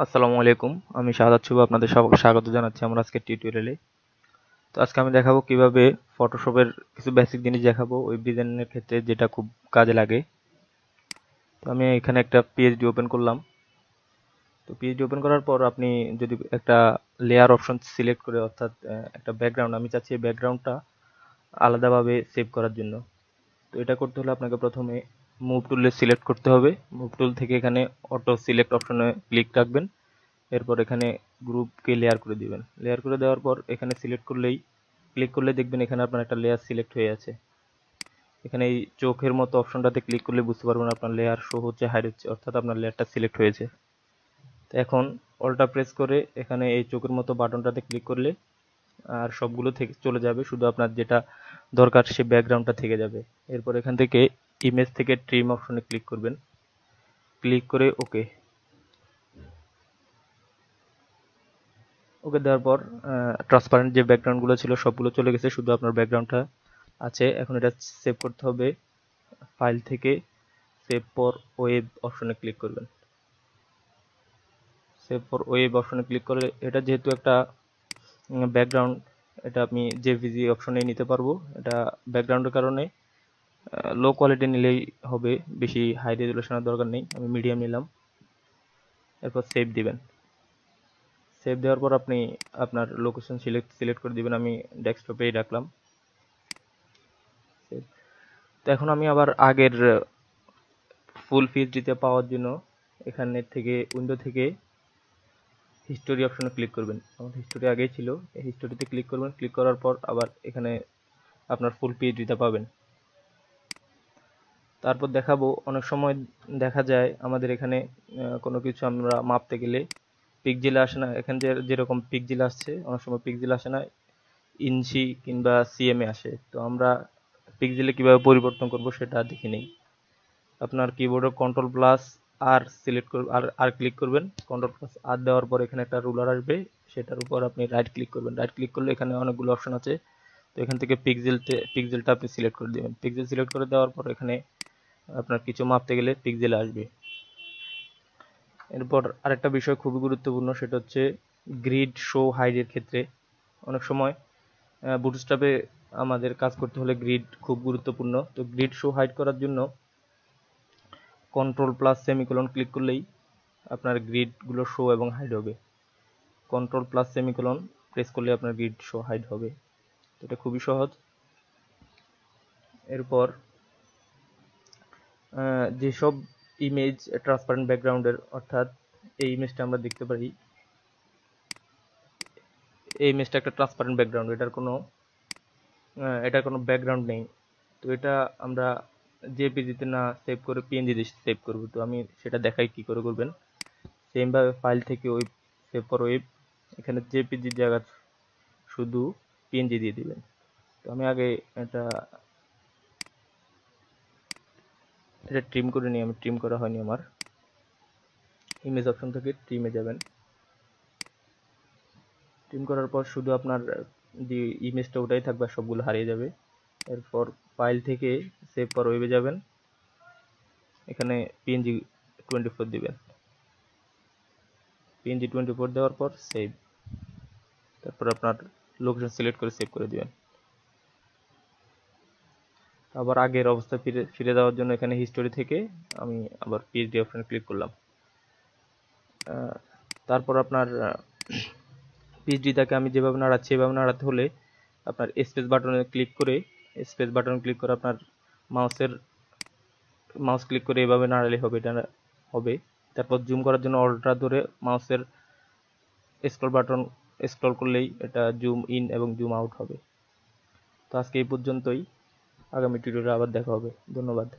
আসসালামু আলাইকুম। আমি শাহাদাত শুভ আপনাদের সকলকে স্বাগত জানাচ্ছি আমার আজকের টিউটোরিয়ালে। তো আজকে আমি দেখাবো কিভাবে ফটোশপের কিছু বেসিক জিনিস দেখাবো ওয়েব ডিজাইনের ক্ষেত্রে যেটা খুব কাজে লাগে। তো আমি এখানে একটা পিএইচডি ওপেন করলাম। তো পিএইচডি ওপেন করার পর আপনি যদি একটা লেয়ার অপশন সিলেক্ট করে অর্থাৎ একটা ব্যাকগ্রাউন্ড আমি চাচ্ছি এই ব্যাকগ্রাউন্ডটা আলাদাভাবে সেভ করার জন্য। তো এটা করতে হলে আপনাকে প্রথমে মুভ টুলে সিলেক্ট করতে হবে। মুভ টুল থেকে এখানে অটো সিলেক্ট অপশনে ক্লিক রাখবেন। এরপর এখানে গ্রুপকে লেয়ার করে দিবেন। লেয়ার করে দেওয়ার পর এখানে সিলেক্ট করলেই ক্লিক করলে দেখবেন এখানে আপনার একটা লেয়ার সিলেক্ট হয়ে আছে। এখানে এই চোখের মতো অপশনটাতে ক্লিক করলে বুঝতে পারবেন আপনার লেয়ার শো হচ্ছে হাইড হচ্ছে, অর্থাৎ আপনার লেয়ারটা সিলেক্ট হয়েছে। তো এখন অল্টা প্রেস করে এখানে এই চোখের মতো বাটনটাতে ক্লিক করলে আর সবগুলো থেকে চলে যাবে, শুধু আপনার যেটা দরকার সে ব্যাকগ্রাউন্ডটা থেকে যাবে। এরপর এখান থেকে ইমেজ থেকে ট্রিম অপশনে ক্লিক করবেন, ক্লিক করে ওকে ওকে দেওয়ার পর ট্রান্সপারেন্ট যে ব্যাকগ্রাউন্ডগুলো ছিল সবগুলো চলে গেছে, শুধু আপনার ব্যাকগ্রাউন্ডটা আছে। এখন এটা সেভ করতে হবে। ফাইল থেকে সেভ ফর ওয়েব অপশনে ক্লিক করবেন। সেভ ফর ওয়েব অপশনে ক্লিক করে এটা যেহেতু একটা ব্যাকগ্রাউন্ড, এটা আমি জেপিজি অপশনে নিতে পারবো। এটা ব্যাকগ্রাউন্ডের কারণে লো কোয়ালিটি নিলেই হবে, বেশি হাই রেজুলেশনের দরকার নেই। আমি মিডিয়াম নিলাম। এরপর সেভ দিবেন। সেভ দেওয়ার পর আপনি আপনার লোকেশন সিলেক্ট করে দিবেন। আমি ডেস্কটপেই রাখলাম। তো এখন আমি আবার আগের ফুল পিএইচডিতে পাওয়ার জন্য এখানে থেকে উইন্ডো থেকে হিস্টোরি অপশনে ক্লিক করবেন। আমার হিস্টোরি আগেই ছিল, এই হিস্টোরিতে ক্লিক করবেন। ক্লিক করার পর আবার এখানে আপনার ফুল পিএইচডিটা পাবেন। তারপর দেখাবো, অনেক সময় দেখা যায় আমাদের এখানে কোনো কিছু আমরা মাপতে গেলে পিক্সেলে আসে না। এখানে যেরকম পিক্সেল আসছে, অনেক সময় পিক্সেল আসে না, ইঞ্চি কিংবা সিএমএ আসে। তো আমরা পিক্সেলে কিভাবে পরিবর্তন করব সেটা দেখে নিই। আপনার কিবোর্ডে কন্ট্রোল প্লাস আর সিলেক্ট করবেন, আর ক্লিক করবেন। কন্ট্রোল প্লাস আর দেওয়ার পর এখানে একটা রুলার আসবে, সেটার উপর আপনি রাইট ক্লিক করবেন। রাইট ক্লিক করলে এখানে অনেকগুলো অপশন আছে। তো এখান থেকে পিক্সেলটা আপনি সিলেক্ট করে দেবেন। পিক্সেল সিলেক্ট করে দেওয়ার পর এখানে আপনার কিছু মাপতে গেলে পিক্সেল আসবে। এরপর আরেকটা বিষয় খুবই গুরুত্বপূর্ণ, সেটা হচ্ছে গ্রিড শো হাইডের ক্ষেত্রে অনেক সময় বুটস্ট্র্যাপে আমাদের কাজ করতে হলে গ্রিড খুব গুরুত্বপূর্ণ। তো গ্রিড শো হাইড করার জন্য কন্ট্রোল প্লাস সেমিকোলন ক্লিক করলেই আপনার গ্রিডগুলো শো এবং হাইড হবে। কন্ট্রোল প্লাস সেমিকোলন প্রেস করলে আপনার গ্রিড শো হাইড হবে। তো এটা খুবই সহজ। এরপর যেসব ইমেজ ট্রান্সপারেন্ট ব্যাকগ্রাউন্ডের, অর্থাৎ এই ইমেজটা আমরা দেখতে পারি, এই ইমেজটা একটা ট্রান্সপারেন্ট ব্যাকগ্রাউন্ড, এটার কোনো ব্যাকগ্রাউন্ড নেই। তো এটা আমরা জেপিজিতে না সেভ করে পিএনজিতে সেভ করব। তো আমি সেটা দেখাই কি করে করবেন। সেমভাবে ফাইল থেকে ওয়েব, সেভ ফর ওয়েব, এখানে জেপিজির জায়গা শুধু পিএনজি দিয়ে দিবেন। তো আমি আগে এটা ট্রিম করে নিই। আমি ট্রিম করা হয়নি আমার। ইমেজ অপশন থেকে ট্রিমে যাবেন। ট্রিম করার পর শুধু আপনার যে ইমেজটা ওটাই থাকবে, সবগুলো হারিয়ে যাবে। এরপর ফাইল থেকে সেভ ফর ওয়েবে যাবেন, এখানে পিএনজি 24 দিবেন। পিএনজি 24 দেওয়ার পর সেভ, তারপর আপনার লোকেশন সিলেক্ট করে সেভ করে দিবেন। আবার আগের অবস্থায় ফিরে যাওয়ার জন্য এখানে হিস্টোরি থেকে আমি আবার পিএইচডি অপশনে ক্লিক করলাম। তারপর আপনার পিএইচডিটাকে আমি যেভাবে নাড়াচ্ছি এভাবে নাড়াতে হলে আপনার স্পেস বাটনে ক্লিক করে আপনার মাউস ক্লিক করে এভাবে নাড়ালে হবে, এটা হবে। তারপর জুম করার জন্য অল্টটা ধরে মাউসের স্ক্রল বাটন স্ক্রল করলেই এটা জুম ইন এবং জুম আউট হবে। তো আজকে এই পর্যন্তই। আগামী টিউটোরিয়ালে আবার দেখা হবে। ধন্যবাদ।